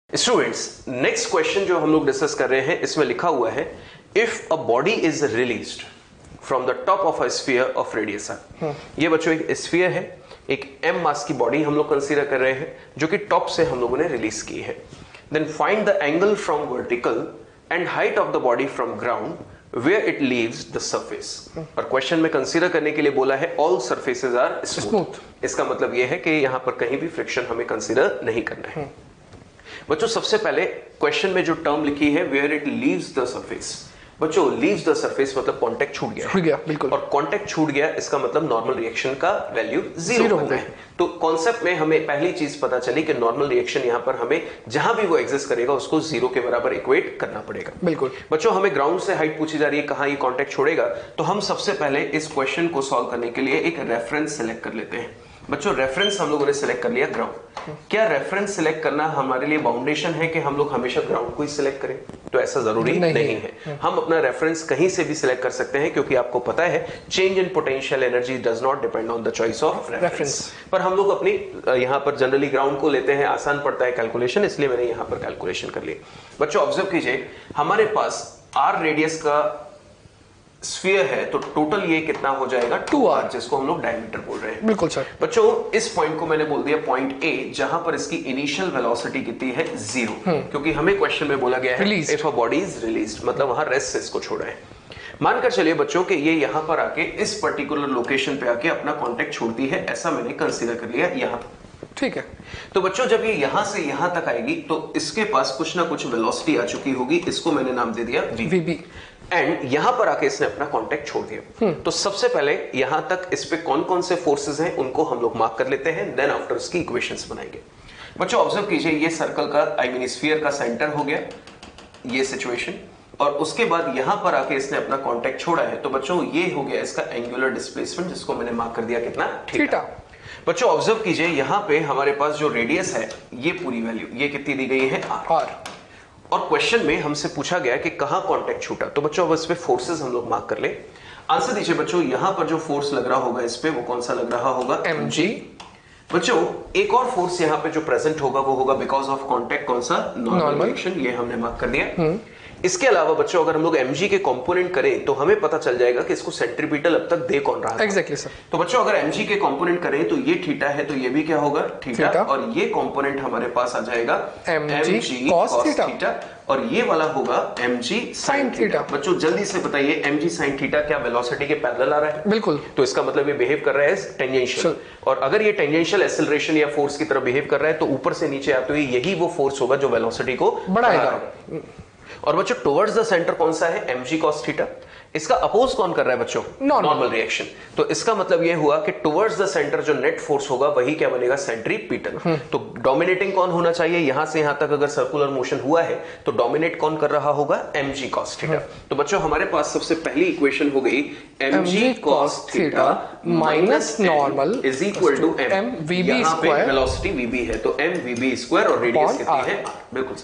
Students, next question जो हम लोग डिस्कस कर रहे हैं इसमें लिखा हुआ है if a body is released from the top of a sphere of radius R. ये बच्चों एक स्फीयर है, एक m मास की बॉडी हम लोग कंसीडर कर रहे हैं जो कि टॉप से हम लोगों ने रिलीज की है। Then find the angle from vertical and height of the body from ground where it leaves the surface. और क्वेश्चन में कंसीडर करने के लिए बोला है ऑल सरफेसेस आर स्मूथ। इसका मतलब यह है कि यहां पर कहीं भी फ्रिक्शन हमें कंसीडर नहीं करना है। बच्चों सबसे पहले क्वेश्चन में जो टर्म लिखी है where it leaves the surface, बच्चों लीव्स द सरफेस मतलब कांटेक्ट छूट गया बिल्कुल। और कांटेक्ट छूट गया इसका मतलब नॉर्मल रिएक्शन का वैल्यू जीरो हो गया है। तो कॉन्सेप्ट में हमें पहली चीज पता चली कि नॉर्मल रिएक्शन यहां पर हमें जहां भी वो एग्जिस्ट करेगा उसको जीरो के बराबर इक्वेट करना पड़ेगा। बिल्कुल। बच्चों हमें ग्राउंड से हाइट पूछी जा रही है कहां ये कांटेक्ट छोड़ेगा, तो हम सबसे पहले इस क्वेश्चन को सॉल्व करने के लिए एक रेफरेंस सिलेक्ट कर लेते हैं। बच्चों रेफरेंस हम लोगों ने सिलेक्ट कर लिया ग्राउंड। क्या रेफरेंस सिलेक्ट करना हमारे लिए बाउंडेशन है कि हम लोग हमेशा ग्राउंड को ही सिलेक्ट करें? तो ऐसा जरूरी नहीं है। हम अपना रेफरेंस कहीं से भी सिलेक्ट कर सकते हैं क्योंकि आपको पता है change in potential energy does not depend on the choice of reference. पर हम लोग अपनी यहां पर जनरली ग्राउंड को लेते हैं, आसान पड़ता है कैलकुलेशन, इसलिए मैंने यहां पर कैलकुलेशन कर लिया। बच्चों ऑब्जर्व कीजिए, हमारे पास आर रेडियस का स्फीयर है तो टोटल ये कितना हो जाएगा 2r, जिसको हम लोग डायमीटर बोल रहे हैं। बिल्कुल सर। बच्चों इस पॉइंट को मैंने बोल दिया पॉइंट ए, जहां पर इसकी इनिशियल वेलोसिटी कितनी है 0, क्योंकि हमें क्वेश्चन में बोला गया है if a body is released, मतलब वहां रेस्ट से इसको छोड़ा है। मानकर चलिए बच्चों कि ये यहां पर आके इस पर्टिकुलर लोकेशन पे आके अपना कांटेक्ट छोड़ती है, ऐसा मैंने कंसीडर कर लिया यहां पर। ठीक है। तो बच्चों जब ये यहां से यहां तक आएगी तो इसके पास कुछ ना कुछ वेलोसिटी आ चुकी होगी, इसको मैंने नाम दे दिया v। एंड यहां पर आके इसने अपना कांटेक्ट छोड़ दिया। तो सबसे पहले यहां तक इस पे कौन कौन से फोर्सेस हैं उनको हम लोग मार्क कर लेते हैं, देन आफ्टर उसकी इक्वेशंस बनाएंगे। बच्चों ऑब्जर्व कीजिए, ये सर्कल का आई मीन स्फीयर का सेंटर हो गया ये सिचुएशन, और उसके बाद यहां पर आके इसने अपना कांटेक्ट छोड़ा है। तो बच्चों ये हो गया इसका एंगुलर डिस्प्लेसमेंट, जिसको मैंने मार्क कर दिया कितना थीटा। बच्चों ऑब्जर्व कीजिए, यहां पे हमारे पास जो रेडियस है ये पूरी वैल्यू ये कितनी दी गई है r। और क्वेश्चन में हमसे पूछा गया कि कहां कांटेक्ट छूटा, तो बच्चों अब इस पे फोर्सेस हम लोग मार्क कर ले। आंसर दीजिए बच्चों, यहां पर जो फोर्स लग रहा होगा इस पे वो कौन सा लग रहा होगा mg। बच्चों एक और फोर्स यहां पे जो प्रेजेंट होगा वो होगा बिकॉज ऑफ कांटेक्ट, कौन सा नॉर्मल रिएक्शन, ये हमने मार्क कर दिया। इसके अलावा बच्चों अगर हम लोग mg के कंपोनेंट करें तो हमें पता चल जाएगा कि इसको सेंट्रीपिटल अब तक दे कौन रहा है। Exactly sir. तो बच्चों अगर mg के कंपोनेंट करें तो ये थीटा है तो ये भी क्या होगा थीटा, और ये कंपोनेंट हमारे पास आ जाएगा mg cos थीटा, और ये वाला होगा mg sin थीटा। बच्चों जल्दी से बताइए mg sin थीटा क्या वेलोसिटी के पैरेलल आ रहा है? बिल्कुल। तो इसका मतलब ये बिहेव कर रहा है टेंजेंशियल, और अगर ये टेंजेंशियल एक्सेलरेशन या फोर्स की तरह बिहेव कर रहा है तो ऊपर से नीचे आते हुए यही वो फोर्स होगा जो वेलोसिटी को बढ़ाएगा। और बच्चों टुवर्ड्स द सेंटर कौन सा है mg cos थीटा, इसका अपोज कौन कर रहा है बच्चों नॉर्मल रिएक्शन। तो इसका मतलब यह हुआ कि टुवर्ड्स द सेंटर जो नेट फोर्स होगा वही क्या बनेगा सेंट्रीपिटल। तो डोमिनेटिंग कौन होना चाहिए, यहां से यहां तक अगर सर्कुलर मोशन हुआ है तो डोमिनेट कौन कर रहा होगा mg cos थीटा। तो बच्चों हमारे पास सबसे पहली इक्वेशन हो गई mg cos theta minus normal is equal to m vb square, velocity vb है तो m vb स्क्वायर और रेडियस कितनी है बिल्कुल।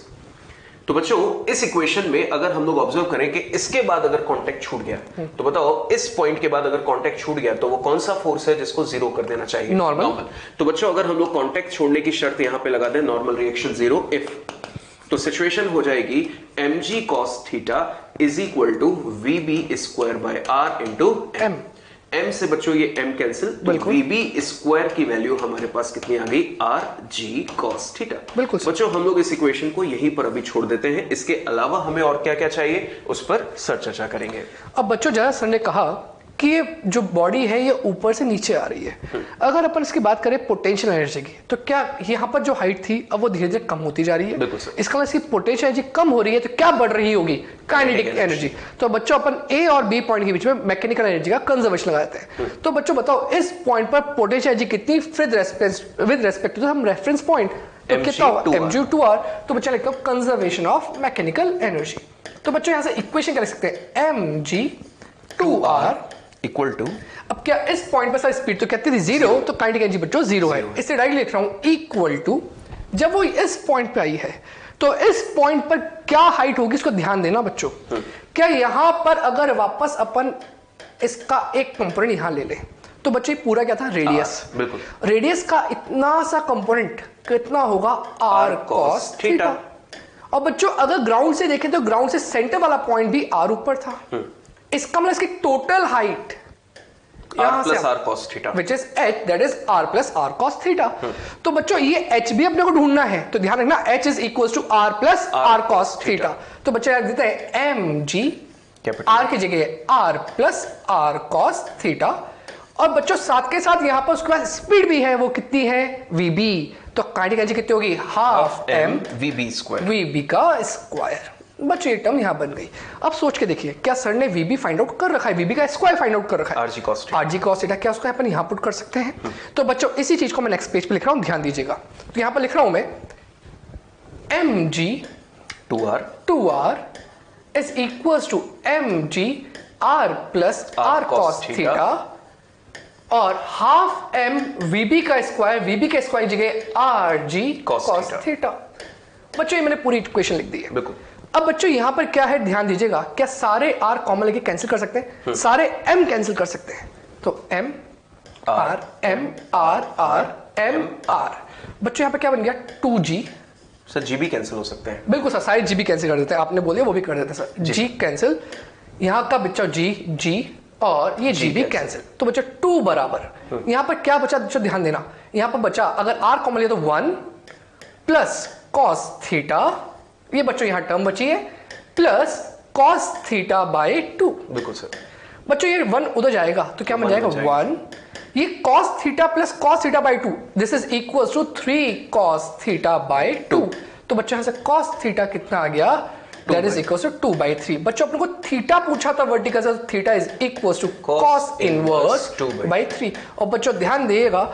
तो बच्चों इस इक्वेशन में अगर हम लोग ऑब्जर्व करें कि इसके बाद अगर कांटेक्ट छूट गया तो बताओ इस पॉइंट के बाद अगर कांटेक्ट छूट गया तो वो कौन सा फोर्स है जिसको जीरो कर देना चाहिए? नॉर्मल। तो बच्चों अगर हम लोग कांटेक्ट छोड़ने की शर्त यहां पे लगा दें नॉर्मल रिएक्शन जीरो इफ, तो सिचुएशन हो जाएगी mg cos theta is equal to vb square by r into m। m से बच्चों ये m कैंसिल, तो vb स्क्वायर की वैल्यू हमारे पास कितनी आ गई rg cos थीटा। बिल्कुल बच्चों हम लोग इस इक्वेशन को यहीं पर अभी छोड़ देते हैं, इसके अलावा हमें और क्या क्या चाहिए उस पर सर चर्चा करेंगे। अब बच्चों जरा सर ने कहा कि ये जो बॉडी है ये ऊपर से नीचे आ रही है, अगर अपन इसकी बात करें पोटेंशियल एनर्जी की तो क्या यहाँ पर जो हाइट थी अब वो धीरे धीरे कम होती जा रही है? बिल्कुल सर। इसका मतलब इसकी पोटेंशियल एनर्जी कम हो रही है तो क्या बढ़ रही होगी? Kinetic energy. तो बच्चों अपन ए और बी पॉइंट के बीच में मैकेनिकल एनर्जी का कंजर्वेशन लगाते हैं। तो बच्चों बताओ इस पॉइंट पर पोटेंशियल एनर्जी कितनी विद रेस्पेक्ट टू हम रेफरेंस पॉइंट, तो कितना होगा mg/r। तो बच्चा लिखता हूं कंजर्वेशन ऑफ मैकेनिकल एनर्जी। तो बच्चों यहां से इक्वेशन क्या लिख सकते हैं mg/r इक्वल टू, अब क्या इस पॉइंट पर सर स्पीड तो कहती थी जीरो, तो काइनेटिक एनर्जी बच्चों जीरो है, इससे डायरेक्टली लिख रहा हूं इक्वल टू, जब वो इस पॉइंट पे आई है तो इस पॉइंट पर क्या हाइट होगी इसको ध्यान देना बच्चों। क्या यहां पर अगर वापस अपन इसका एक कंपोनेंट यहां ले ले तो बच्चे पूरा क्या था रेडियस, बिल्कुल रेडियस का इतना सा कंपोनेंट कितना होगा r cos थीटा। और बच्चों अगर ग्राउंड से देखें तो ग्राउंड से सेंटर वाला पॉइंट भी r ऊपर था, इसका मतलब इसकी total height r plus r cos theta, which is h, that is r plus r cos theta। तो बच्चों ये h भी अपने को ढूंढना है, तो ध्यान रखना h is equals to r plus r cos theta। तो बच्चे याद देते हैं mg, r की जगह r plus r cos theta। और बच्चों साथ के साथ यहां पर उसके बाद स्पीड भी है, वो कितनी है vb, तो काइनेटिक एनर्जी कितनी होगी half m vb square, vb का स्क्वायर। बच्चों ये टर्म यहां बन गई। अब सोच के देखिए क्या सर ने vb फाइंड आउट कर रखा है, vb का स्क्वायर फाइंड आउट कर रखा है, rg cos theta, क्या उसको अपन यहां पुट कर सकते हैं? तो बच्चों इसी चीज को मैं नेक्स्ट पेज पे लिख रहा हूं, ध्यान दीजिएगा। तो यहां पर लिख रहा हूं मैं mg 2r is equals to mg r plus r cos theta और हाफ m vb का स्क्वायर, vb के स्क्वायर जगह rg cos theta। बच्चों ये मैंने पूरी इक्वेशन लिख दी है। बिल्कुल। अब बच्चों यहां पर क्या है, ध्यान दीजिएगा, क्या सारे r कॉमन लेके कैंसिल कर सकते हैं? सारे m कैंसिल कर सकते हैं, तो m r m r r m r। बच्चों यहां पर क्या बन गया 2g, सर g भी कैंसिल हो सकते हैं। बिल्कुल सर, सारे g भी कैंसिल कर देते हैं, आपने बोलिए वो भी कर देते हैं सर, g कैंसिल, यहां का बच्चा g और ये g भी कैंसिल। तो बच्चा 2 बराबर यहां पर क्या बचा बच्चों, ध्यान देना, यहां पर बचा अगर r कॉमन लिया तो 1 प्लस cos थीटा, ये बच्चों यहां टर्म बची है, प्लस cos थीटा बाय 2। बिल्कुल सर। बच्चों ये 1 उधर जाएगा तो क्या बन जाएगा 1, ये cos theta plus cos theta by 2, this is equals to 3 cos theta by 2। तो बच्चों यहां से cos थीटा कितना आ गया, दैट इज इक्वल्स टू 2/3। बच्चों अपने को थीटा पूछा था वर्टिकल से, theta is equals to cos inverse 2/3। और बच्चों ध्यान दिएगा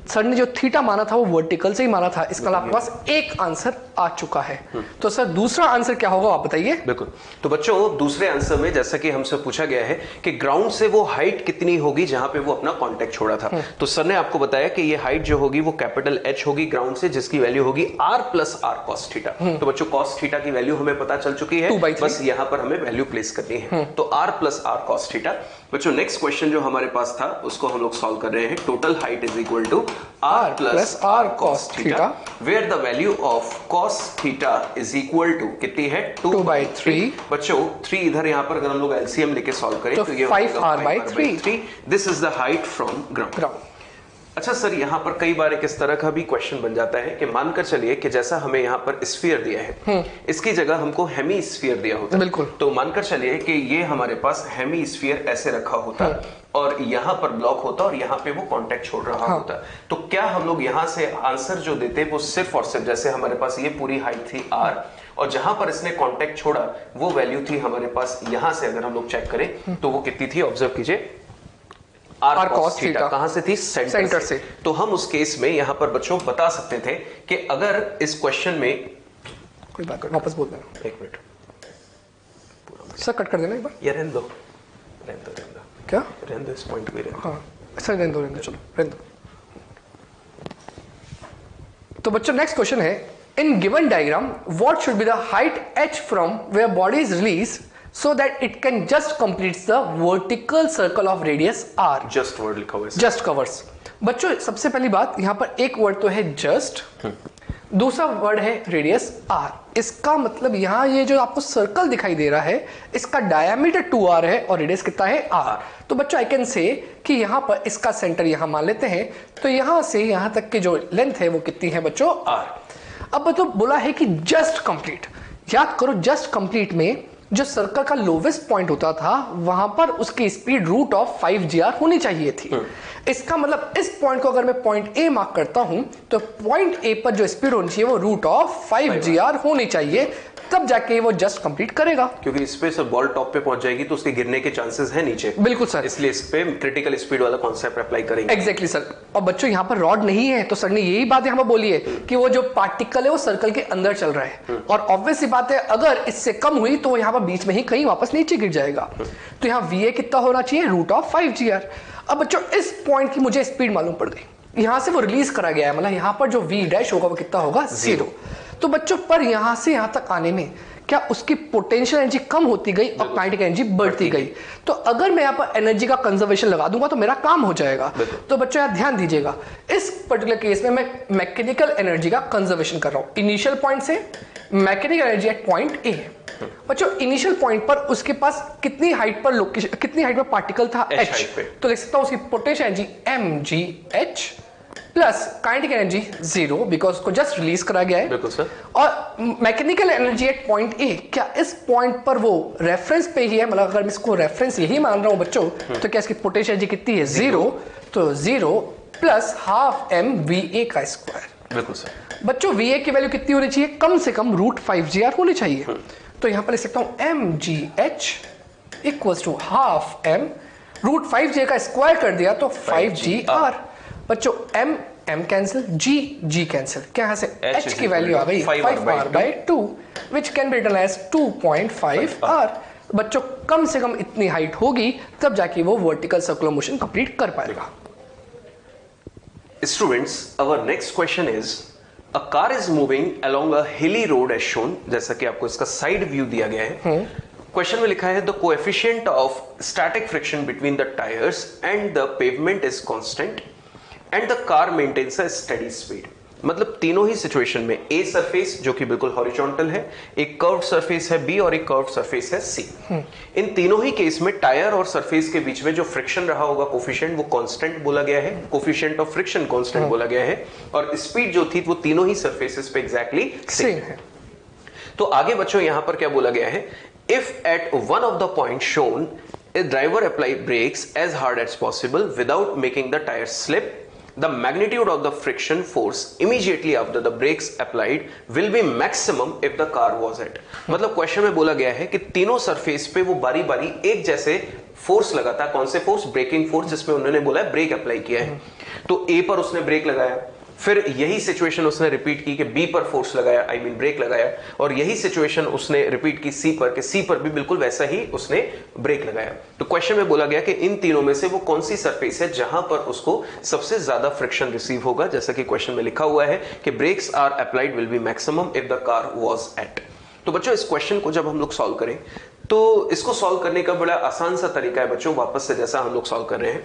सर ने जो थीटा माना था वो वर्टिकल से ही माना था, इसका आपके पास एक आंसर आ चुका है। तो सर दूसरा आंसर क्या होगा आप बताइए। बिल्कुल। तो बच्चों दूसरे आंसर में जैसा कि हमसे पूछा गया है कि ग्राउंड से वो हाइट कितनी होगी जहां पे वो अपना कांटेक्ट छोड़ा था, तो सर ने आपको बताया कि ये हाइट जो होगी वो कैपिटल H होगी ग्राउंड से, जिसकी वैल्यू होगी r plus r cos theta. तो बच्चों cos थीटा की वैल्यू हमें पता चल चुकी है, बस यहां पर हमें वैल्यू प्लेस करनी है। तो r plus r cos theta. बच्चों नेक्स्ट क्वेश्चन जो हमारे पास था उसको हम लोग सॉल्व कर रहे हैं। Total height is equal to r plus r cos theta, where the value of cos theta is equal to कितनी है 2/3। बच्चों 3 इधर यहां पर अगर हम लोग एलसीएम लेके सॉल्व करें तो ये 5r/3। This is the height from ground. अच्छा सर, यहाँ पर कई बार एक इस तरह का भी क्वेश्चन बन जाता है कि मानकर चलिए कि जैसा हमें यहाँ पर स्फीयर दिया है, इसकी जगह हमको हेमी स्फीयर दिया होता है। बिल्कुल। तो मानकर चलिए कि ये हमारे पास हेमी स्फीयर ऐसे रखा होता और यहाँ पर ब्लॉक होता और यहाँ पे वो कांटेक्ट छोड़ रहा होता, तो क्या हम लोग यहाँ से आंसर जो देते वो सिर्फ और सिर्फ, जैसे हमारे पास ये पूरी हाइट थी r और जहां पर इसने कांटेक्ट छोड़ा वो वैल्यू थी हमारे पास, यहां से अगर हम लोग चेक करें तो वो कितनी थी, ऑब्जर्व कीजिए, r cos थीटा कहां से थी, सेंटर से। तो हम उस केस में यहां पर बच्चों बता सकते थे कि अगर इस क्वेश्चन में, कोई बात वापस बोल देना, एक मिनट सर कट कर देना एक बार, ये रहने दो क्या रहने दो, इस पॉइंट पे रहने। हाँ सर रहने दो, चलो रहने दो। तो बच्चों नेक्स्ट क्वेश्चन है, in given diagram what should be the height h from where body is release so that it can just complete the vertical circle of radius r। just word लिखा हुआ है, just covers। बच्चों सबसे पहली बात यहाँ पर एक वर्ड तो है just, दूसरा वर्ड है रेडियस r। इसका मतलब यहाँ ये जो आपको सर्कल दिखाई दे रहा है इसका डायमीटर 2r है और रेडियस कितना है r। तो बच्चों आई कैन से कि यहाँ पर इसका सेंटर यहाँ मान लेते हैं, तो यहाँ से यहाँ तक की जो लेंथ है वो कितनी है बच्चों r। अब तो बोला है कि जस्ट कंप्लीट, याद करो जस्ट कंप्लीट में जो सर्कल का लोवेस्ट पॉइंट होता था वहां पर उसकी स्पीड रूट ऑफ 5gr होनी चाहिए थी। इसका मतलब इस पॉइंट को अगर मैं पॉइंट ए मार्क करता हूं तो पॉइंट ए पर जो स्पीड होनी चाहिए वो रूट ऑफ 5gr होनी चाहिए, तब जाके वो जस्ट कंप्लीट करेगा। क्योंकि इस पे सब बॉल टॉप पे पहुंच जाएगी तो उसके गिरने के चांसेस हैं नीचे। बिल्कुल सर, इसलिए इस पे क्रिटिकल स्पीड वाला कॉन्सेप्ट अप्लाई करेंगे। Exactly sir. और बच्चों यहाँ पर रॉड नहीं है तो सर ने यही बात यहाँ पर बोली है कि वो जो पार्टिकल है वो सर्कल के अंदर चल रहा है, और ऑब्वियस सी बात है अगर इससे कम हुई तो यहाँ पर बीच में ही कहीं वापस नीचे गिर जाएगा। तो यहाँ va कितना होना चाहिए, रूट ऑफ 5gr। अब बच्चों इस पॉइंट की मुझे स्पीड मालूम पड़ गई, यहाँ से वो रिलीज करा गया है, मतलब यहाँ पर जो v डैश होगा वो कितना होगा 0। तो बच्चों पर यहाँ से यहाँ तक आने में क्या उसकी पोटेंशियल एनर्जी कम होती गई और काइनेटिक एनर्जी बढ़ती गई। तो अगर मैं यहाँ पर एनर्जी का कंजर्वेशन लगा दूंगा तो मेरा काम हो जाएगा। तो बच्चों यहाँ ध्यान दीजिएगा, इस पर्टिकुलर केस में मैं मैकेनिकल एनर्जी का कंजर्वेशन कर रहा हूँ इनिशियल पॉइंट से, mechanical energy at point A. बच्चों इनिशियल पॉइंट पर उसके पास कितनी हाइट पर लोकेशन, कितनी हाइट पर पार्टिकल था, h, तो लिख सकता हूँ उसकी potential energy mgh plus kinetic energy 0 because उसको जस्ट रिलीज करा गया है। बिल्कुल सर। और mechanical energy at point A, क्या इस पॉइंट पर वो रेफरेंस पे ही है, मतलब अगर मैं इसको रेफरेंस यही मान रहा हूं बच्चों, तो क्या इसकी पोटेंशियल एनर्जी कितनी है 0, तो 0 plus half M V A का स्क्वायर। बिल्कुल सर। बच्चों वी ए की वैल्यू कितनी होनी चाहिए, कम से कम √5gr होनी चाहिए। तो यहां पर लिख सकता हूं mgh equals to half M, √5j का स्क्वायर कर दिया तो 5gr। बच्चों m कैंसिल, g कैंसिल, क्या यहां से h की वैल्यू आ गई 5r/2 which can be written as 2.5r। बच्चों कम से कम इतनी हाइट होगी तब जाके वो वर्टिकल सर्कुलर मोशन कंप्लीट कर पाएगा। Students, our next question is, a car is moving along a hilly road as shown, जैसा कि आपको इसका साइड व्यू दिया गया है। क्वेश्चन में लिखा है the coefficient of static friction between the tires and the pavement is constant and the car maintains a steady speed। मतलब तीनों ही सिचुएशन में ए सरफेस जो कि बिल्कुल हॉरिजॉन्टल है, एक कर्व्ड सरफेस है बी और एक कर्व्ड सरफेस है सी। इन तीनों ही केस में टायर और सरफेस के बीच में जो फ्रिक्शन रहा होगा कोफिशिएंट वो कांस्टेंट बोला गया है, कोफिशिएंट ऑफ फ्रिक्शन कांस्टेंट बोला गया है, और स्पीड जो थी वो तीनों ही सरफेसेस पे एग्जैक्टली सेम है। तो आगे बच्चों यहां पर क्या बोला गया है, if at one of the point shown a driver apply brakes as hard as possible without making the tire slip, the magnitude of the friction force immediately after the brakes applied will be maximum if the car was at। मतलब question में बोला गया है कि तीनों surface पे वो बारी बारी एक जैसे फोर्स लगाता है। कौन से फोर्स, ब्रेकिंग फोर्स, जिसमें उन्होंने बोला है ब्रेक अप्लाई किया है। तो ए पर उसने ब्रेक लगाया, फिर यही सिचुएशन उसने रिपीट की कि बी पर फोर्स लगाया, आई मीन ब्रेक लगाया, और यही सिचुएशन उसने रिपीट की सी पर, कि सी पर भी बिल्कुल वैसा ही उसने ब्रेक लगाया। तो क्वेश्चन में बोला गया कि इन तीनों में से वो कौन सी सरफेस है जहां पर उसको सबसे ज्यादा फ्रिक्शन रिसीव होगा, जैसा कि क्वेश्चन में लिखा हुआ है कि brakes are applied will be maximum if the car was at. तो बच्चों इस क्वेश्चन को जब हम लोग सॉल्व करें तो इसको सॉल्व करने का बड़ा आसान सा तरीका है बच्चों, वापस से जैसा हम लोग सॉल्व कर रहे हैं।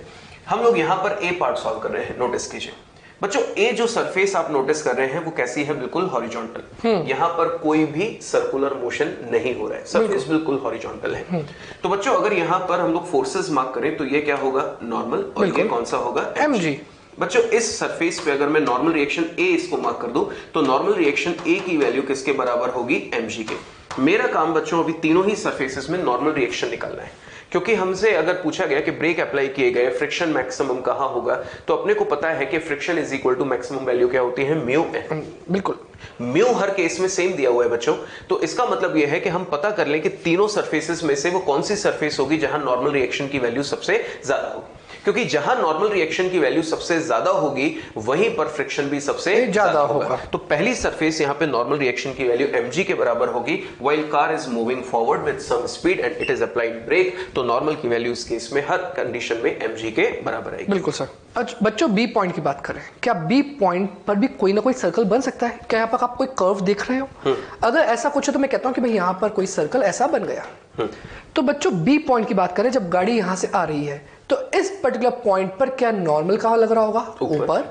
हम लोग यहां पर ए पार्ट सॉल्व कर रहे हैं, नोटिस कीजिए बच्चों, ए जो सरफेस आप नोटिस कर रहे हैं वो कैसी है, बिल्कुल हॉरिजॉन्टल। यहां पर कोई भी सर्कुलर मोशन नहीं हो रहा है, सरफेस बिल्कुल हॉरिजॉन्टल है। तो बच्चों अगर यहां पर हम लोग फोर्सेस मार्क करें तो ये क्या होगा, नॉर्मल, और ये कौन सा होगा, mg। बच्चों इस सरफेस पे अगर मैं नॉर्मल रिएक्शन ए इसको मार्क कर दूं तो नॉर्मल रिएक्शन ए की वैल्यू किसके बराबर होगी, mg के। मेरा काम बच्चों अभी तीनों ही सरफेसेस में नॉर्मल रिएक्शन निकालना है, क्योंकि हमसे अगर पूछा गया कि ब्रेक अप्लाई किए गए फ्रिक्शन मैक्सिमम कहां होगा, तो अपने को पता है कि friction is equal to maximum value क्या होती है, म्यू एन। बिल्कुल, म्यू हर केस में सेम दिया हुआ है बच्चों। तो इसका मतलब यह है कि हम पता कर लें कि तीनों सरफेसेस में से वो कौन सी सरफेस होगी जहां नॉर्मल रिएक्शन की वैल्यू सबसे ज्यादा होगी, क्योंकि जहां नॉर्मल रिएक्शन की वैल्यू सबसे ज्यादा होगी वहीं पर फ्रिक्शन भी सबसे ज्यादा होगा। तो पहली सरफेस यहां पे नॉर्मल रिएक्शन की वैल्यू mg के बराबर होगी, while car is moving forward with some speed and it is applied brake, तो नॉर्मल की वैल्यू इस केस में हर कंडीशन में mg के बराबर आएगी। बिल्कुल सर। अच्छा बच्चों बी पॉइंट की बात करें, क्या बी पॉइंट पर भी कोई ना कोई सर्कल बन सकता है? क्या यहाँ पर आप कोई कर्व देख रहे हो? अगर ऐसा कुछ है तो मैं कहता हूँ कि भाई यहाँ पर कोई सर्कल ऐसा बन गया। तो बच्चों बी पॉइंट की बात करें, जब गाड़ी यहाँ से आ रही है तो इस पर्टिकुलर पॉइंट पर क्या नॉर्मल कहां लग रहा होगा, ऊपर,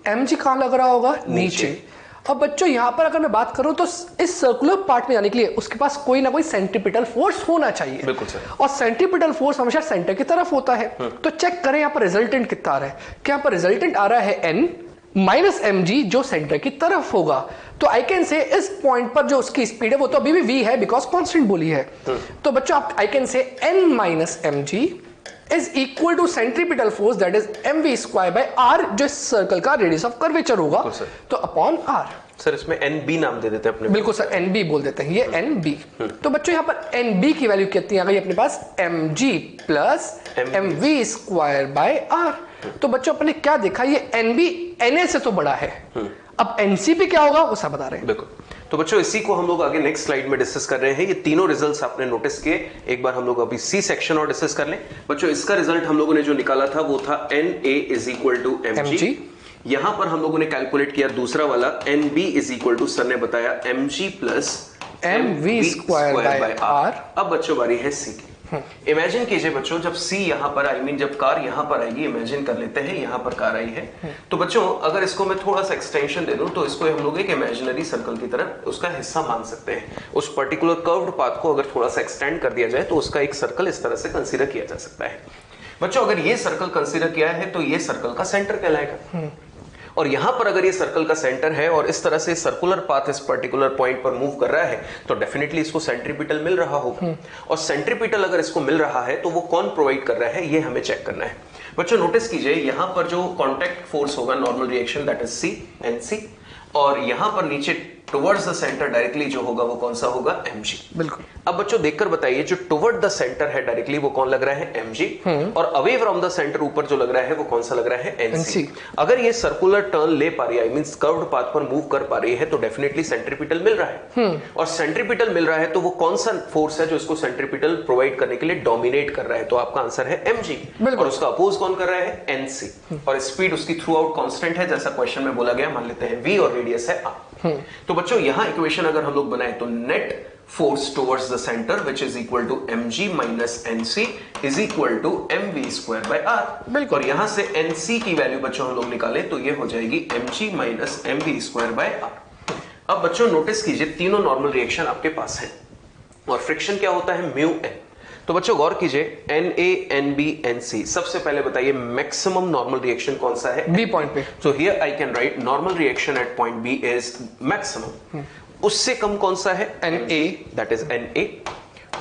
mg कहां लग रहा होगा, नीचे। और बच्चों यहां पर अगर मैं बात करूं तो इस सर्कुलर पार्ट में जाने के लिए उसके पास कोई ना कोई सेंट्रीपिटल फोर्स होना चाहिए। बिल्कुल सर। और सेंट्रीपिटल फोर्स हमेशा सेंटर की तरफ होता है। तो चेक करें यहाँ पर रिजल्टेंट कितना आ रहा है। क्या यहाँ पर रिजल्टेंट आ रहा है n माइनस mg जो सेंटर की तरफ होगा। तो आई कैन से इस पॉइंट पर जो उसकी स्पीड है वो तो अभी भी v है बिकॉज कांस्टेंट बोली है। तो बच्चों आप I can say n minus mg is equal to centripetal force that is mv square by r, जो इस सर्कल का रेडियस ऑफ कर्वेचर होगा, तो अपॉन r। सर इसमें nb नाम दे देते हैं अपने। बिल्कुल सर, nb बोल देते हैं, ये nb। तो बच्चों यहाँ पर nb की वैल्यू कितनी आ गई अपने पास, mg plus mv square by r। तो बच्चों अपने क्या देखा, ये nb na से तो बड़ा है। अब nc पे क्या होगा वो सब बता रहे हैं। बिल्कुल। तो बच्चों इसी को हम लोग आगे नेक्स्ट स्लाइड में डिस्कस कर रहे हैं। ये तीनों रिजल्ट्स आपने नोटिस किए, एक बार हम लोग अभी सी सेक्शन और डिस्कस कर लें। बच्चों इसका रिजल्ट हम लोगों ने जो निकाला था वो था Na is equal to mg। यहां पर हम लोगों ने कैलकुलेट किया दूसरा वाला, nb is equal to, sir ने बताया mg प्लस mv²/r। अब बच्चों बारी है सी की। इमेजिन कीजिए बच्चों, जब सी यहां पर जब कार यहां पर आएगी, इमेजिन कर लेते हैं यहां पर कार आई है, तो बच्चों अगर इसको मैं थोड़ा सा एक्सटेंशन दे दूं तो इसको हम लोग एक इमेजिनरी सर्कल की तरह उसका हिस्सा मान सकते हैं। उस पर्टिकुलर कर्व्ड पाथ को अगर थोड़ा सा एक्सटेंड कर दिया जाए तो उसका एक सर्कल इस तरह से कंसीडर किया जा सकता है। बच्चों अगर ये सर्कल कंसीडर किया है तो ये सर्कल का सेंटर कहलाएगा। और यहां पर अगर ये सर्कल का सेंटर है और इस तरह से सर्कुलर पाथ इस पर्टिकुलर पॉइंट पर मूव कर रहा है तो डेफिनेटली इसको सेंट्रीपिटल मिल रहा होगा। और सेंट्रीपिटल अगर इसको मिल रहा है तो वो कौन प्रोवाइड कर रहा है, ये हमें चेक करना है। बच्चों नोटिस कीजिए, यहां पर जो कॉन्टैक्ट फोर्स होगा normal reaction that is C NC, और यहां पर नीचे टुवर्ड्स द सेंटर डायरेक्टली जो होगा वो कौन सा होगा, mg। बिल्कुल। अब बच्चों देखकर बताइए, जो टुवर्ड द सेंटर है डायरेक्टली वो कौन लग रहा है, mg, और अवे फ्रॉम द सेंटर ऊपर जो लग रहा है वो कौन सा लग रहा है, nc। अगर ये सर्कुलर टर्न ले पा रही है, आई मींस कर्व्ड पाथ पर मूव कर पा रही है, तो डेफिनेटली सेंट्रीपिटल मिल रहा है। और सेंट्रीपिटल मिल रहा है तो वो कौन सा फोर्स है जो इसको सेंट्रीपिटल प्रोवाइड करने के लिए डोमिनेट कर रहा है, तो आपका आंसर है mg। और उसका अपोज कौन कर रहा है, nc। और स्पीड उसकी थ्रू आउट कांस्टेंट है, जैसा क्वेश्चन में बोला गया, मान लेते हैं v और रेडियस है r। तो बच्चों यहां इक्वेशन अगर हम लोग बनाए तो net force towards the centre which is equal to mg minus nc is equal to mv²/r। और यहां से nc की वैल्यू बच्चों हम लोग निकाले तो ये हो जाएगी mg माइनस mv²/r। अब बच्चों नोटिस कीजिए, तीनों नॉर्मल रिएक्शन आपके पास है और फ्रिक्शन क्या होता है, म्यू n। तो बच्चों गौर कीजिए, Na, Nb, Nc, सबसे पहले बताइए मैक्सिमम नॉर्मल रिएक्शन कौन सा है, बी पॉइंट पे। So here I can write normal reaction at point B is maximum. उससे कम कौन सा है, Na, दैट इज Na।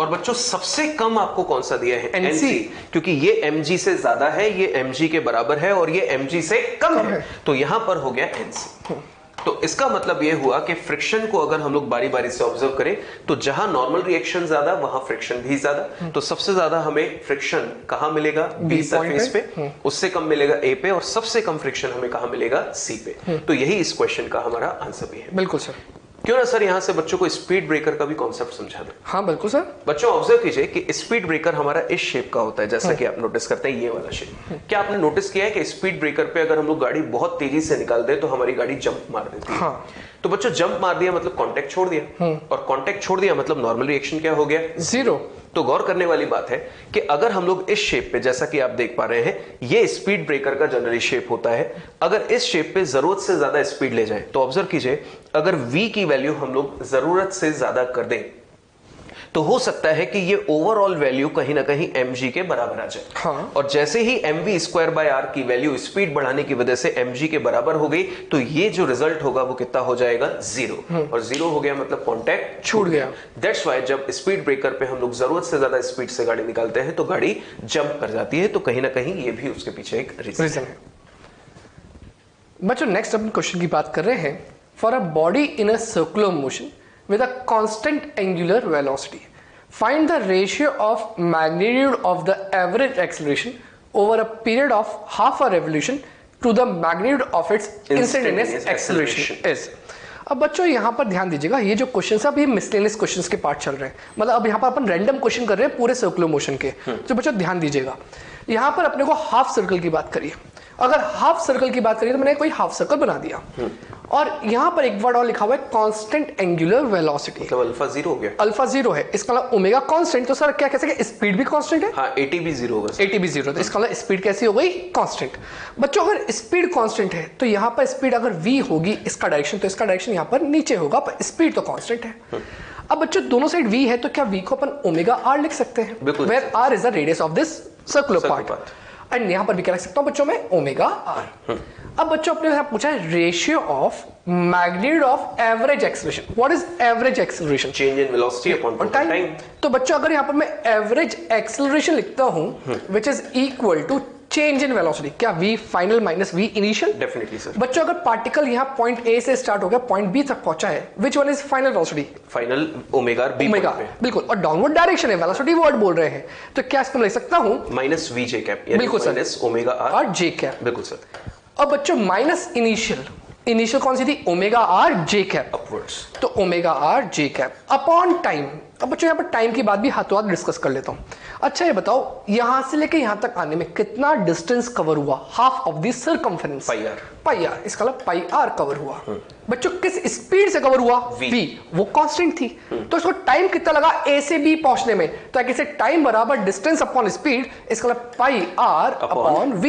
और बच्चों सबसे कम आपको कौन सा दिया है, Nc, क्योंकि ये mg से ज्यादा है, ये mg के बराबर है और ये mg से कम है, तो यहां पर हो गया Nc। तो इसका मतलब यह हुआ कि फ्रिक्शन को अगर हम लोग बारी बारी से ऑब्जर्व करें तो जहां नॉर्मल रिएक्शन ज्यादा वहां फ्रिक्शन भी ज्यादा। तो सबसे ज्यादा हमें फ्रिक्शन कहां मिलेगा, बी सरफेस पे, उससे कम मिलेगा ए पे, और सबसे कम फ्रिक्शन हमें कहां मिलेगा, सी पे। तो यही इस क्वेश्चन का हमारा आंसर भी है। बिल्कुल सर। क्यों ना सर यहां से बच्चों को स्पीड ब्रेकर का भी कॉन्सेप्ट समझा दें। हाँ बिल्कुल सर। बच्चों ऑब्जर्व कीजिए कि स्पीड ब्रेकर हमारा इस शेप का होता है, जैसा कि आप नोटिस करते हैं ये वाला शेप। क्या आपने नोटिस किया है कि स्पीड ब्रेकर पे अगर हम लोग गाड़ी बहुत तेजी से निकाल दे तो हमारी गाड़ी जंप मार देती है। हाँ। तो बच्चों जंप मार दिया मतलब कांटेक्ट छोड़ दिया, और कांटेक्ट छोड़ दिया मतलब नॉर्मल रिएक्शन क्या हो गया, जीरो। तो गौर करने वाली बात है कि अगर हम लोग इस शेप पे, जैसा कि आप देख पा रहे हैं, ये स्पीड ब्रेकर का जनरली शेप होता है। अगर इस शेप पे जरूरत से ज्यादा स्पीड ले जाएं तो ऑब्जर्व कीजिए, अगर v की वैल्यू हम लोग जरूरत से ज्यादा कर दें तो हो सकता है कि ये ओवरऑल वैल्यू कहीं ना कहीं mg के बराबर आ जाए। हाँ। और जैसे ही mv²/r की वैल्यू स्पीड बढ़ाने की वजह से mg के बराबर हो गई तो ये जो रिजल्ट होगा वो कितना हो जाएगा, 0। और 0 हो गया मतलब कांटेक्ट छूट गया। दैट्स व्हाई जब स्पीड ब्रेकर पे हम लोग जरूरत से ज्यादा स्पीड से गाड़ी निकालते हैं तो गाड़ी जंप कर जाती है। तो कहीं ना कहीं ये भी उसके पीछे एक रीजन है। बच्चों नेक्स्ट अपन क्वेश्चन की बात कर रहे हैं। For a body in a circular motion with a constant angular velocity, find the ratio of magnitude of the average acceleration over a period of half a revolution to the magnitude of its instantaneous acceleration is। अब बच्चों यहां पर ध्यान दीजिएगा, ये जो question है अब ये मिसलेनियस क्वेश्चंस के पार्ट चल रहे हैं, मतलब अब यहां पर अपन रैंडम क्वेश्चन कर रहे हैं पूरे सर्कुलर मोशन के। तो बच्चों ध्यान दीजिएगा, यहां पर अपने को हाफ सर्कल की बात करिए। अगर हाफ सर्कल की बात करिए तो मैंने कोई हाफ सर्कल बना दिया, और यहां पर एक वर्ड और लिखा हुआ है कांस्टेंट एंगुलर वेलोसिटी, मतलब अल्फा 0 हो गया। अल्फा 0 है, इसका मतलब ओमेगा कांस्टेंट। तो सर क्या कह सकते हैं, स्पीड भी कांस्टेंट है। हाँ, एटी भी 0 होगा। एटी भी 0, तो इसका मतलब स्पीड कैसी हो गई, कांस्टेंट। बच्चों अगर स्पीड कांस्टेंट है तो यहां पर स्पीड अगर v होगी इसका डायरेक्शन, तो इसका डायरेक्शन यहां पर नीचे होगा, पर स्पीड तो कांस्टेंट है। अब बच्चों दोनों साइड v है तो क्या v को अपन ओमेगा r लिख सकते हैं, where r is the radius of this circular part, and यहां पर भी क्या लिख सकता हूं बच्चों में ओमेगा r। अब बच्चों अपने से पूछा है ratio of magnitude of average acceleration. What is average acceleration, change in velocity upon time. तो बच्चों अगर यहां पर मैं एवरेज एक्सेलरेशन लिखता हूं which is equal to change in velocity, क्या v final minus v initial, definitely sir. बच्चों अगर पार्टिकल यहां पॉइंट a से स्टार्ट हो गया पॉइंट b तक पहुंचा है, which one is final velocity, final omega b omega, बिल्कुल, और डाउनवर्ड डायरेक्शन है, वेलोसिटी वर्ड बोल रहे हैं, तो क्या इसको लिख सकता हूं माइनस v j कैप, बिल्कुल sir, minus omega r j cap, बिल्कुल सर। अब बच्चों माइनस इनिशियल, इनिशियल कौन सी थी, omega r j cap, upwards. तो omega R J cap upon time. अब बच्चों यहाँ पर टाइम की बात भी हाथों हाथ डिस्कस कर लेता हूँ। अच्छा ये बताओ यहां से लेके यहां तक आने में कितना डिस्टेंस कवर हुआ? Half of the circumference, pi R, इसका मतलब पाई आर कवर हुआ। बच्चों किस स्पीड से कवर हुआ? v, वो कांस्टेंट थी। तो इसको टाइम कितना लगा a से b पहुंचने में? तो कैसे टाइम बराबर डिस्टेंस अपॉन स्पीड, इसका मतलब पाई आर अपॉन v,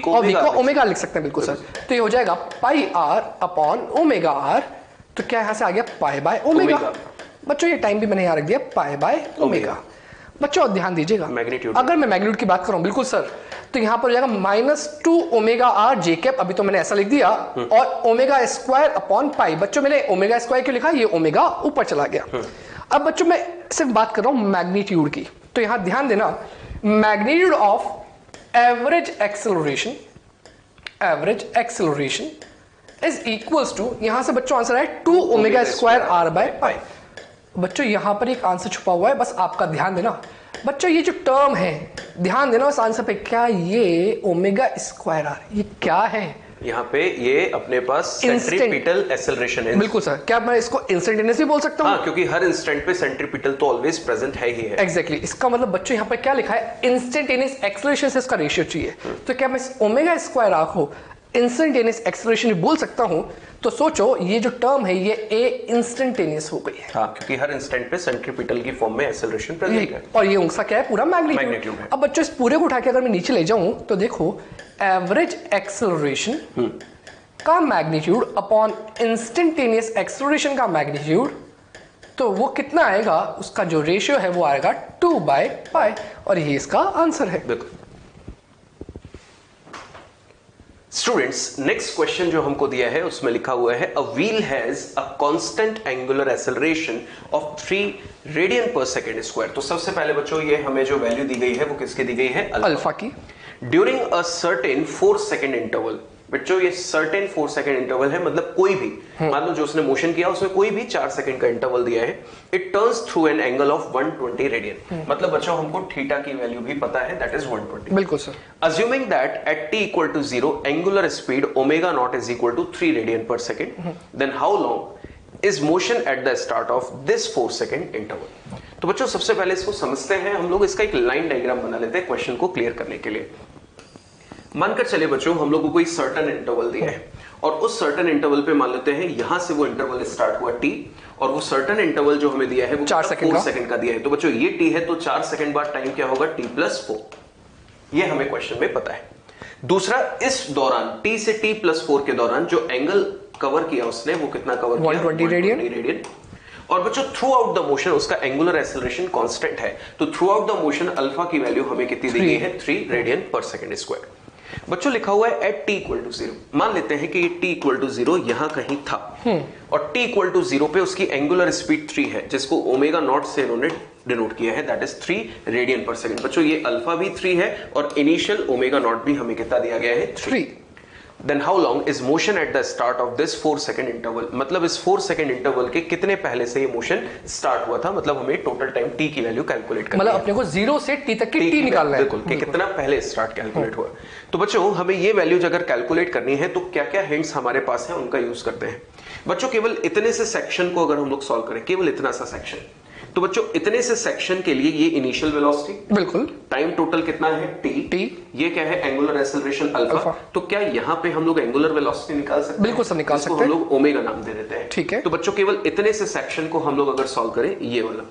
और v को ओमेगा लिख सकते हैं। बिल्कुल सर। तो ये हो जाएगा पाई आर अपॉन ओमेगा आर। तो क्या यहां से आ गया? Pi by omega. बच्चों ये टाइम भी मैंने यहां रख दिया पाई बाय ओमेगा। बच्चों ध्यान दीजिएगा, अगर मैं मैग्नीट्यूड की बात करूं, बिल्कुल सर, तो यहां पर हो जाएगा -2 ओमेगा आर जे कैप, अभी तो मैंने ऐसा लिख दिया, और ओमेगा स्क्वायर अपॉन पाई। बच्चों मैंने ओमेगा स्क्वायर क्यों लिखा? ये ओमेगा ऊपर चला गया। अब बच्चों मैं सिर्फ बात कर रहा हूं मैग्नीट्यूड की, तो यहां ध्यान देना, magnitude of average acceleration is equals to, यहां से बच्चों आंसर है 2 omega square R by pi. बच्चों यहां पर एक आंसर छुपा हुआ है, बस आपका ध्यान देना। बच्चों ये जो टर्म है, ध्यान देना उस आंसर पे, क्या ये ओमेगा स्क्वायर आर ये क्या है? यहाँ पे ये अपने पास सेंट्रीपिटल एक्सेलरेशन है। बिल्कुल सर। क्या मैं इसको इंस्टेंटेनियस भी बोल सकता हूँ? हाँ, क्योंकि हर इंस्टेंट पे सेंट्रीपिटल तो ऑलवेज प्रेजेंट है ही है। एग्जैक्टली। इसका मतलब बच्चों यहाँ पे क्या लिखा है? इंस्टेंटेनियस एक्सेलरेशन से इसका रेशियो चाहिए। तो क्या मैं ओमेगा स्क्वायर आर को इंस्टेंटेनियस एक्सेलरेशन बोल सकता हूं? तो सोचो ये जो टर्म है ये ए इंस्टेंटेनियस हो गई है। हाँ, क्योंकि हर इंस्टेंट पे सेंट्रीपिटल की फॉर्म में एक्सेलरेशन प्रेजेंट है, और ये उसका क्या है? पूरा मैग्नीट्यूड है। अब बच्चों इस पूरे को उठा के अगर मैं नीचे ले जाऊं तो देखो एवरेज एक्सेलरेशन का मैग्नीट्यूड अपॉन इंस्टेंटेनियस एक्सेलरेशन का मैग्नीट्यूड, तो वो कितना आएगा? उसका जो रेशियो है वो आएगा 2 बाय पाई, और ये इसका आंसर है। देखो स्टूडेंट्स, नेक्स्ट क्वेश्चन जो हमको दिया है उसमें लिखा हुआ है a wheel has a constant angular acceleration of 3 radian पर सेकंड स्क्वायर। तो सबसे पहले बच्चों ये हमें जो वैल्यू दी गई है वो किसकी दी गई है? अल्फा की। During a certain 4 second interval. बच्चों ये सर्टेन 4 सेकंड इंटरवल है, मतलब कोई भी, मान लो जो उसने मोशन किया उसमें कोई भी 4 सेकंड का इंटरवल दिया है। It turns through an angle of 120 radian. मतलब बच्चों हमको थीटा की वैल्यू भी पता है, दैट इज 120। बिल्कुल sir. Assuming that at t equal to 0 angular speed omega naught is equal to 3 radian per second, then how long is motion at the start of this 4 second interval? तो बच्चों सबसे पहले इसको समझते हैं हम लोग, इसका एक लाइन डायग्राम बना लेते हैं क्वेश्चन को क्लियर करने के लिए। मानकर चले बच्चों हम लोग को कोई सर्टेन इंटरवल दिया है, और उस सर्टेन इंटरवल पे मान लेते हैं यहां से वो इंटरवल स्टार्ट हुआ t, और वो सर्टेन इंटरवल जो हमें दिया है वो 4 सेकंड का दिया है। तो बच्चों ये t है, तो 4 सेकंड बाद टाइम क्या होगा? t+4। ये हमें क्वेश्चन में पता है। दूसरा, इस दौरान t से t+4 के दौरान जो एंगल कवर किया उसने वो कितना कवर किया? 120 रेडियन। और बच्चों थ्रू आउट द मोशन उसका एंगुलर एक्सेलरेशन कांस्टेंट है, तो through out the motion alpha की वैल्यू हमें कितनी दी गई है? 3 रेडियन पर सेकंड स्क्वायर। बच्चों लिखा हुआ है एट t इक्वल टू 0। मान लेते हैं कि ये t इक्वल टू 0 यहां कहीं था, और t इक्वल टू 0 पे उसकी एंगुलर स्पीड 3 है, जिसको ओमेगा नॉट से इन्होंने डिनोट किया है, दैट इज 3 रेडियन पर सेकंड। बच्चों ये अल्फा भी 3 है, और इनिशियल ओमेगा नॉट भी हमें कितना दिया गया है? 3। Then how long is motion at the start of this 4 second interval? मतलब इस 4 सेकंड इंटरवल के कितने पहले से ये मोशन स्टार्ट हुआ था? मतलब हमें टोटल टाइम t की वैल्यू कैलकुलेट करनी है, मतलब अपने को 0 से t तक की t निकालना है। बिल्कुल, कि कितना पहले स्टार्ट कैलकुलेट हुआ। तो बच्चों हमें ये वैल्यूज अगर कैलकुलेट करनी है तो क्या क्या हिंट्स हमारे पास है उनका यूज करते हैं। बच्चों केवल इतने से सेक्शन को अगर हम लोग सॉल्व करें, केवल इतना सा सेक्शन, तो बच्चों इतने से सेक्शन के लिए ये इनिशियल वेलोसिटी, बिल्कुल, टाइम टोटल कितना है? t। ये क्या है? Angular acceleration alpha. तो क्या यहाँ पे हम लोग एंगुलर वेलोसिटी निकाल सकते हैं? बिल्कुल सर, निकाल सकते हैं। हम लोग ओमेगा नाम दे देते हैं, ठीक है। तो बच्चों केवल इतने से सेक्शन को हम लोग अगर सॉल्व करें, ये वाला,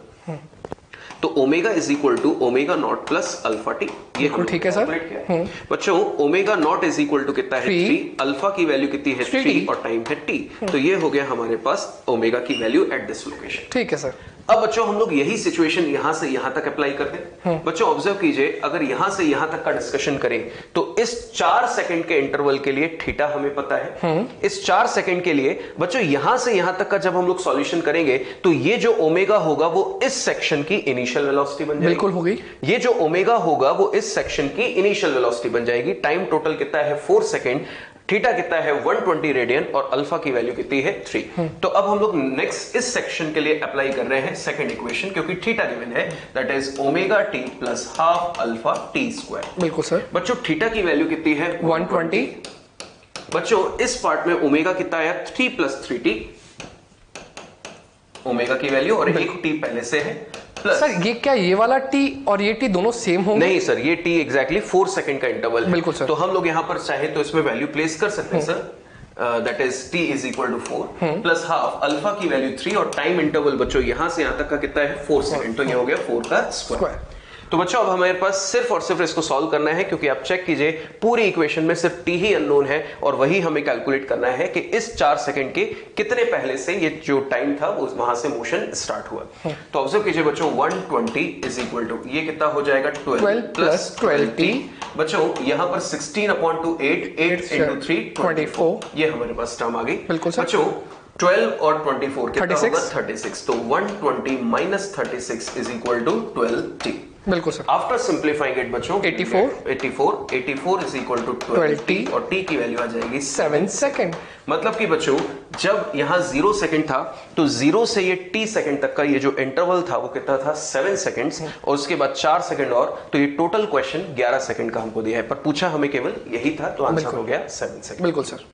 तो omega is equal to omega naught plus alpha T. ये ठीक है सर। बच्चों omega naught is equal to कितना है? 3। अल्फा की वैल्यू कितनी है? 3, और टाइम है t। तो ये हो गया हमारे पास ओमेगा की वैल्यू एट दिस लोकेशन। ठीक है सर। अब बच्चों हम लोग यही सिचुएशन यहां से यहां तक अप्लाई करते हैं। बच्चों ऑब्जर्व कीजिए, अगर यहां से यहां तक का डिस्कशन करें तो इस 4 सेकंड के इंटरवल के लिए थीटा हमें पता है। इस 4 सेकंड के लिए बच्चों यहां से यहां तक का जब हम लोग सॉल्यूशन करेंगे तो ये जो ओमेगा होगा वो इस सेक्शन की इनिशियल वेलोसिटी बन जाएगी। बिल्कुल हो गई। ये जो ओमेगा होगा वो इस सेक्शन की इनिशियल वेलोसिटी बन जाएगी। टाइम टोटल कितना है? 4 सेकंड। थीटा कितना है? 120 रेडियन, और अल्फा की वैल्यू कितनी है? 3। तो अब हम लोग नेक्स्ट इस सेक्शन के लिए अप्लाई कर रहे हैं सेकंड इक्वेशन, क्योंकि थीटा गिवन है, that is omega T plus half alpha T square. बिल्कुल सर। बच्चों थीटा की वैल्यू कितनी है? 120। बच्चों इस पार्ट में ओमेगा कितना आया? 3 + 3t, ओमेगा की वैल्यू और एक टी पहले से है प्लस। सर ये क्या ये वाला टी और ये टी दोनों सेम होंगे? नहीं सर, ये टी एग्जैक्टली 4 सेकंड का इंटरवल है। बिल्कुल सर। तो हम लोग यहाँ पर चाहे तो इसमें वैल्यू प्लेस कर सकते हैं sir, that is t is equal to 4 plus half alpha की वैल्यू 3 और टाइम इंटरवल बच्चों यहां से यहां तक का कितना है 4 सेकंड, तो ये हो गया 4 का स्क्वायर। तो बच्चों अब हमारे पास सिर्फ और सिर्फ इसको सॉल्व करना है, क्योंकि आप चेक कीजिए पूरी इक्वेशन में सिर्फ t ही अननोन है और वही हमें कैलकुलेट करना है कि इस 4 सेकंड के कितने पहले से ये जो टाइम था वो वहां से मोशन स्टार्ट हुआ। तो ऑब्जर्व कीजिए बच्चों 120 इज इक्वल टू ये कितना हो जाएगा 12 प्लस 12t। बच्चों यहां पर 16 अपॉन टू 8 into 3 24, ये हमारे पास टर्म आ गई। बिल्कुल सर। बच्चों 12 और 24 कितना होगा 36, तो 120 minus 36 is equal to 12t। बिल्कुल सर। आफ्टर सिंप्लीफाइंग इट बच्चों 84 इज इक्वल टू 12t और t की वैल्यू आ जाएगी 7 सेकंड। मतलब कि बच्चों जब यहां 0 सेकंड था तो 0 से ये t सेकंड तक का ये जो इंटरवल था वो कितना था 7 सेकंड्स, और उसके बाद 4 सेकंड और, तो ये टोटल क्वेश्चन 11 सेकंड का हमको दिया है, पर पूछा हमें केवल यही था, तो आंसर हो गया 7 सेकंड। बिल्कुल सर।